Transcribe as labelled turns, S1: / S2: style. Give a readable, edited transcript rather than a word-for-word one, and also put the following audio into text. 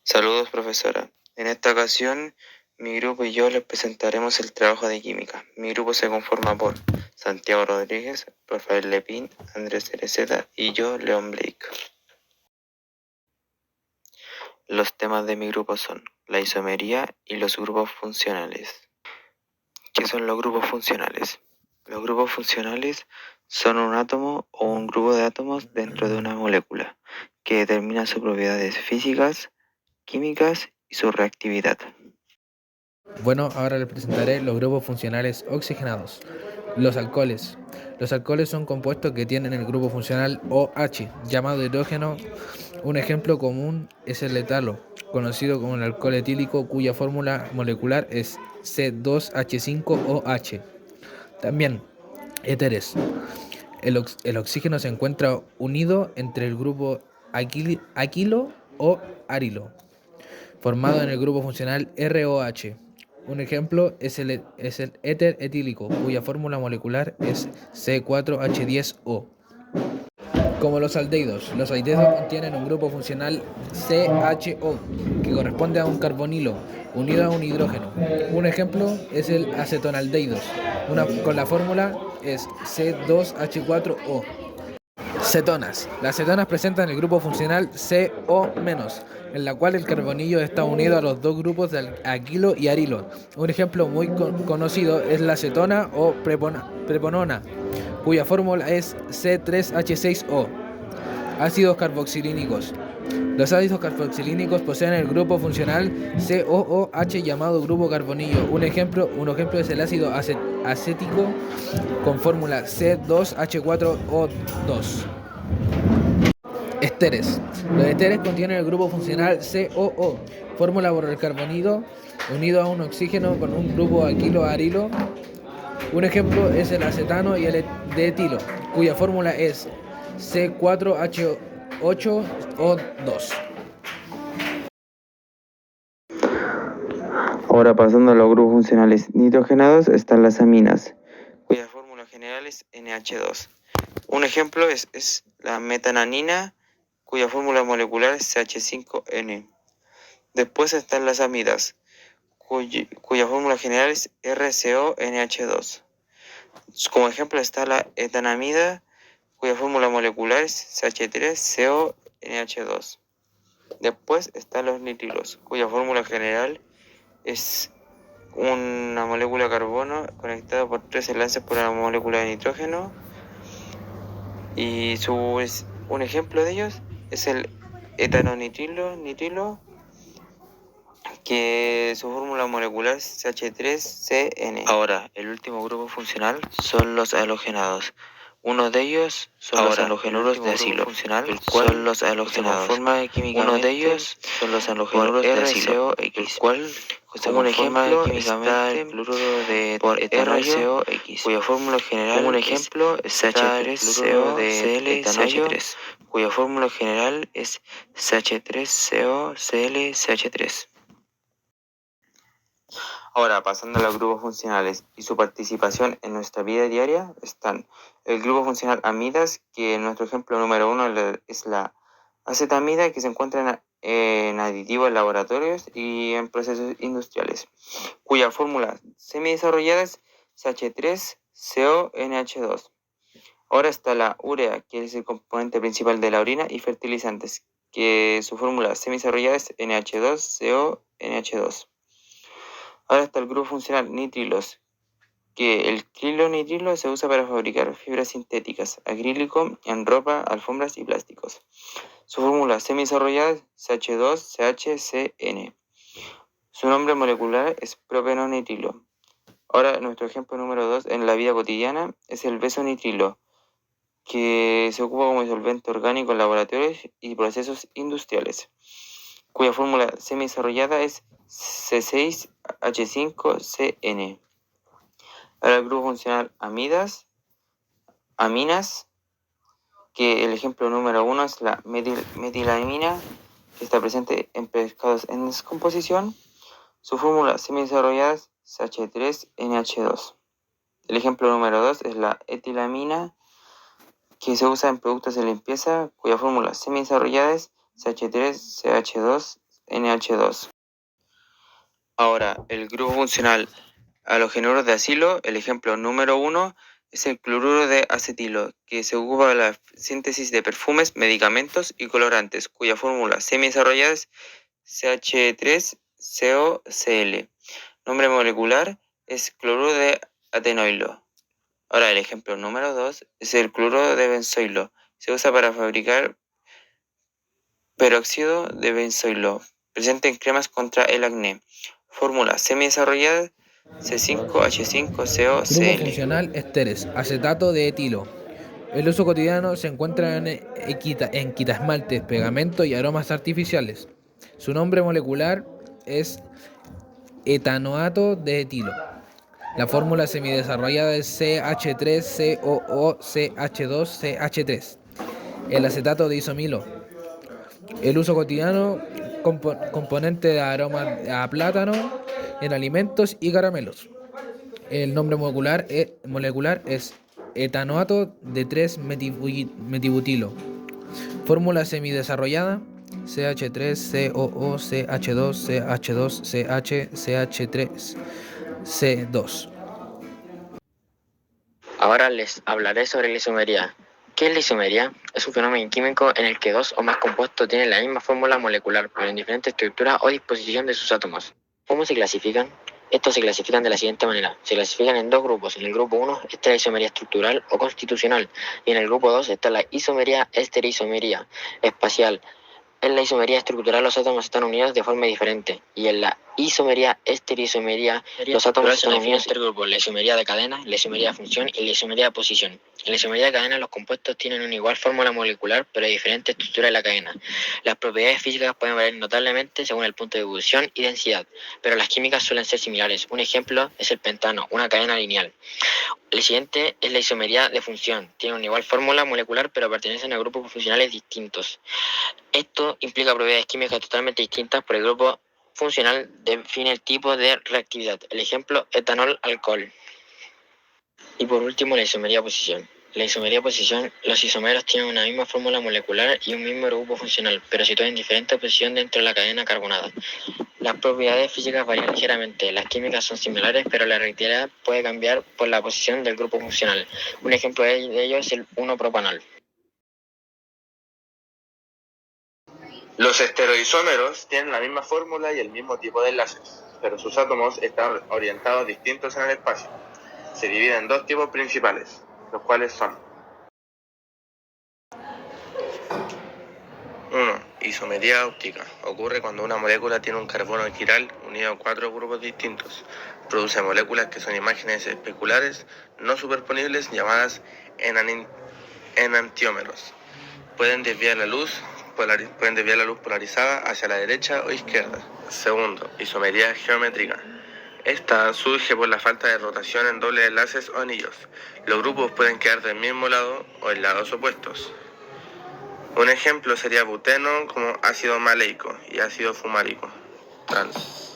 S1: Saludos, profesora. En esta ocasión, mi grupo y yo les presentaremos el trabajo de química. Mi grupo se conforma por Santiago Rodríguez, Rafael Lepín, Andrés Cereceda y yo, León Blake. Los temas de mi grupo son la isomería y los grupos funcionales. ¿Qué son los grupos funcionales? Los grupos funcionales son un átomo o un grupo de átomos dentro de una molécula que determina sus propiedades físicas, químicas y su reactividad.
S2: Bueno, ahora les presentaré los grupos funcionales oxigenados. Los alcoholes. Los alcoholes son compuestos que tienen el grupo funcional OH, llamado hidrógeno. Un ejemplo común es el etalo, conocido como el alcohol etílico, cuya fórmula molecular es C2H5OH. También, éteres. El oxígeno se encuentra unido entre el grupo aquilo o arilo, formado en el grupo funcional ROH. Un ejemplo es el éter etílico, cuya fórmula molecular es C4H10O. Como los aldehídos contienen un grupo funcional CHO, que corresponde a un carbonilo unido a un hidrógeno. Un ejemplo es el acetonaldehídos, con la fórmula es C2H4O. Cetonas. Las cetonas presentan el grupo funcional CO-, en la cual el carbonillo está unido a los dos grupos de aquilo y arilo. Un ejemplo muy conocido es la cetona o preponona, cuya fórmula es C3H6O. Ácidos carboxilínicos. Los ácidos carboxilínicos poseen el grupo funcional COOH llamado grupo carbonillo. Un ejemplo es el ácido acético con fórmula C2H4O2. Esteres. Los esteres contienen el grupo funcional COO, fórmula por el carbonilo unido a un oxígeno con un grupo aquilo-arilo. Un ejemplo es el acetano y el de etilo, cuya fórmula es C4H8O2.
S1: Ahora pasando a los grupos funcionales nitrogenados están las aminas, cuya fórmula general es NH2. Un ejemplo es la metananina, cuya fórmula molecular es CH5N. Después están las amidas, cuya fórmula general es RCONH2. Como ejemplo está la etanamida, cuya fórmula molecular es CH3CONH2. Después están los nitrilos, cuya fórmula general es una molécula de carbono conectada por tres enlaces por una molécula de nitrógeno. Y un ejemplo de ellos es el etanonitrilo, que su fórmula molecular es CH3CN. Ahora, el último grupo funcional son los halogenados. Uno de ellos son los halogenuros de acilo, el cual son los halogenados. Uno de ellos son los halogenuros de acilo, el cual, como un ejemplo, está el cloruro de etanollo, cuya fórmula general como un ejemplo es CH3CO de etanollo, cuya fórmula general es CH3COClCH3. Ahora, pasando a los grupos funcionales y su participación en nuestra vida diaria, están el grupo funcional amidas, que en nuestro ejemplo número 1 es la acetamida, que se encuentra en aditivos en laboratorios y en procesos industriales, cuya fórmula semidesarrollada es CH3CONH2. Ahora está la urea, que es el componente principal de la orina y fertilizantes, que su fórmula semidesarrollada es NH2CONH2. Ahora está el grupo funcional nitrilos, que el cloronitrilo se usa para fabricar fibras sintéticas, acrílico en ropa, alfombras y plásticos. Su fórmula semidesarrollada es CH2CHCN. Su nombre molecular es propenonitrilo. Ahora nuestro ejemplo número 2 en la vida cotidiana es el besonitrilo, que se ocupa como disolvente orgánico en laboratorios y procesos industriales, cuya fórmula semidesarrollada es C6H5CN. Ahora el grupo funcional aminas, que el ejemplo número 1 es la metilamina, que está presente en pescados en descomposición. Su fórmula semidesarrollada es CH3NH2. El ejemplo número 2 es la etilamina, que se usa en productos de limpieza, cuya fórmula semidesarrollada es CH3CH2 NH2. Ahora, el grupo funcional halogenuros de acilo, el ejemplo número 1 es el cloruro de acetilo, que se ocupa para la síntesis de perfumes, medicamentos y colorantes, cuya fórmula semidesarrollada es CH3COCl. Nombre molecular es cloruro de atenoilo. Ahora, el ejemplo número 2 es el cloruro de benzoilo. Se usa para fabricar peróxido de benzoilo, presente en cremas contra el acné. Fórmula semidesarrollada
S2: Grupo
S1: C5H5COCl.
S2: funcional esteres, acetato de etilo. El uso cotidiano se encuentra en quitasmaltes, pegamentos y aromas artificiales. Su nombre molecular es etanoato de etilo. La fórmula semidesarrollada es CH3COOCH2CH3. El acetato de isomilo. El uso cotidiano, componente de aromas a plátano en alimentos y caramelos. El nombre molecular es etanoato de 3-metibutilo. Fórmula semidesarrollada CH3COO CH2CH2CH3C2.
S3: Ahora les hablaré sobre la isomería. ¿Qué es la isomería? Es un fenómeno químico en el que dos o más compuestos tienen la misma fórmula molecular, pero en diferente estructura o disposición de sus átomos. ¿Cómo se clasifican? Estos se clasifican de la siguiente manera. Se clasifican en dos grupos. En el grupo 1 está la isomería estructural o constitucional y en el grupo 2 está la isomería esterisomería espacial. En la isomería estructural los átomos están unidos de forma diferente y en la isomería esterisomería los átomos están unidos en tres grupos: la isomería de cadena, la isomería de función y la isomería de posición. En la isomería de cadena los compuestos tienen una igual fórmula molecular pero de diferente estructura de la cadena. Las propiedades físicas pueden variar notablemente según el punto de ebullición y densidad, pero las químicas suelen ser similares. Un ejemplo es el pentano, una cadena lineal. El siguiente es la isomería de función. Tiene una igual fórmula molecular pero pertenecen a grupos funcionales distintos. Esto implica propiedades químicas totalmente distintas, por el grupo funcional define el tipo de reactividad. El ejemplo, etanol-alcohol. Y por último, la isomería posición. La isomería posición, los isómeros tienen una misma fórmula molecular y un mismo grupo funcional, pero situados en diferente posición dentro de la cadena carbonada. Las propiedades físicas varían ligeramente, las químicas son similares, pero la reactividad puede cambiar por la posición del grupo funcional. Un ejemplo de ello es el 1-propanol.
S4: Los estereoisómeros tienen la misma fórmula y el mismo tipo de enlaces, pero sus átomos están orientados distintos en el espacio. Se dividen en dos tipos principales, los cuales son: 1. Isomería óptica. Ocurre cuando una molécula tiene un carbono quiral unido a 4 grupos distintos. Produce moléculas que son imágenes especulares no superponibles llamadas enantiómeros. Pueden desviar la luz polarizada hacia la derecha o izquierda. Segundo, isomería geométrica. Esta surge por la falta de rotación en dobles enlaces o anillos. Los grupos pueden quedar del mismo lado o en lados opuestos. Un ejemplo sería buteno como ácido maleico y ácido fumárico. Trans.